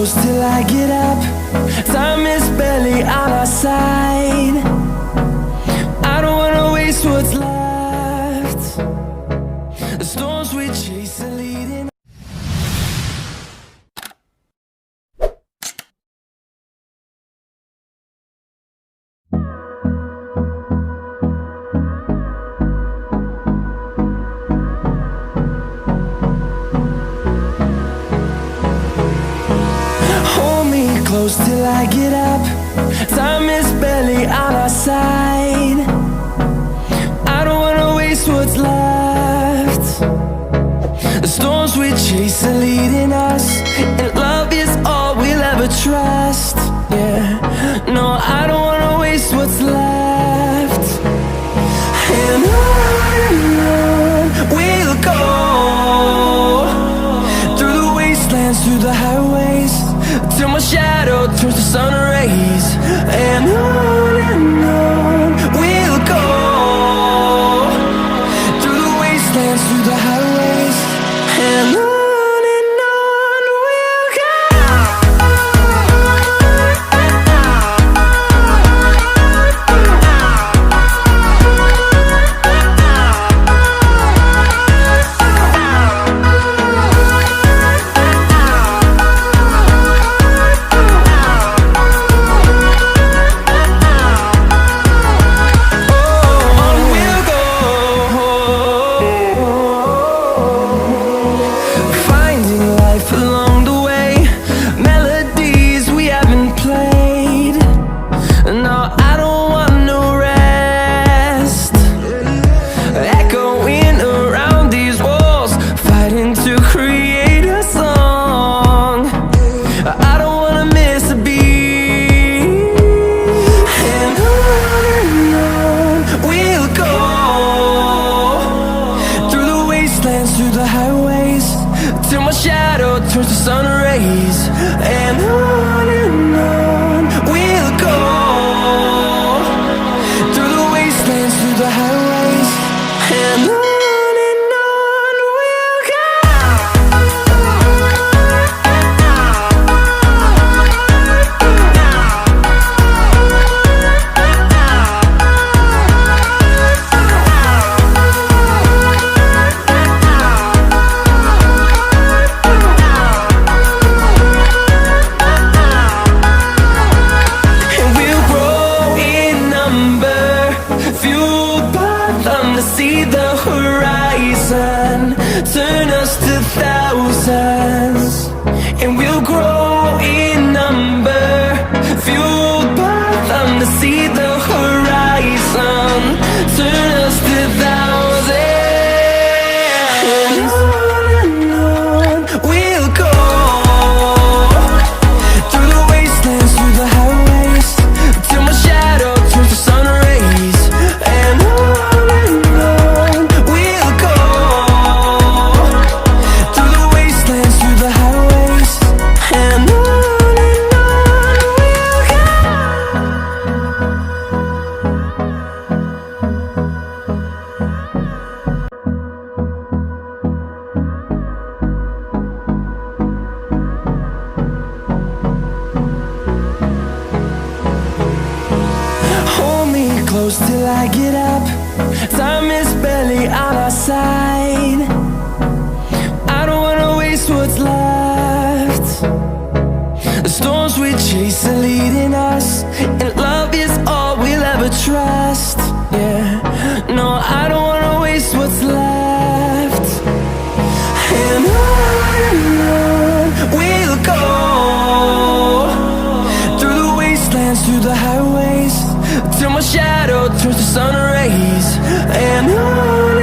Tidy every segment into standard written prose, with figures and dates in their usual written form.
close till I get up. Time is barely on our side. I don't wanna waste what's left. The storms we chase are leading. Close till I get up. Time is barely on our side. I don't wanna waste what's left. The storms we chase are leading us, and love is all we'll ever trust. Yeah, no, I don't wanna waste what's left. And on we'll go, through the wastelands, through the highways, till my shadow turns to sun rays. And on we'll go, through the wastelands, through the highways, and on we'll go. Through the highways, till my shadow turns to sun rays. And on we'll go, through the wastelands, through the highways, and on we'll go. See the horizon turn us to thousands, and we'll grow in number, fueled by them to see the horizon turn us to thousands. And on we'll go, through the wastelands, through the highways, till my shadow turns to sun rays. And on close till I get up. Time is barely on our side. I don't wanna waste what's left. The storms we chase are leading us, and love is all we'll ever trust. Yeah, no, I don't wanna waste what's left. And on we'll go, through the wastelands, through the highways, till my shadow turns to sun rays. And on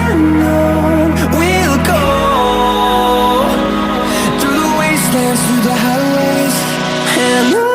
we'll go, through the wastelands, through the highways, and on.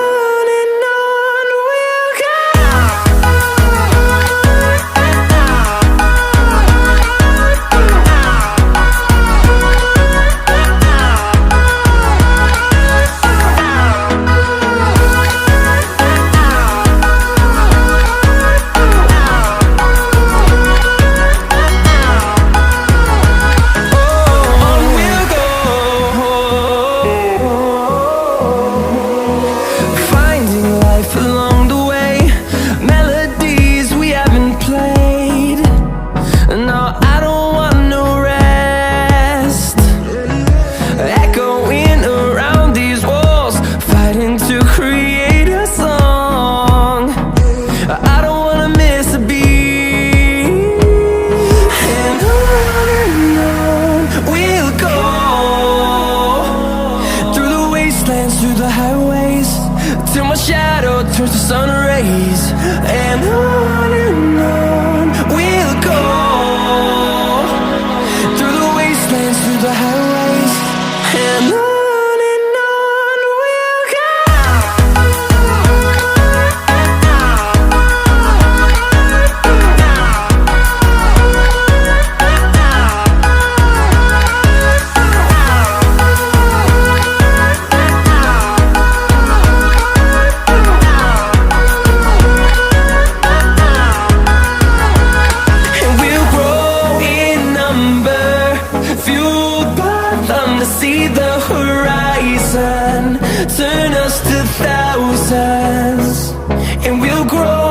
sun rays, and on we'll go, through the wastelands, through the highways, and on we'll go. See the horizon turn us to thousands, and we'll grow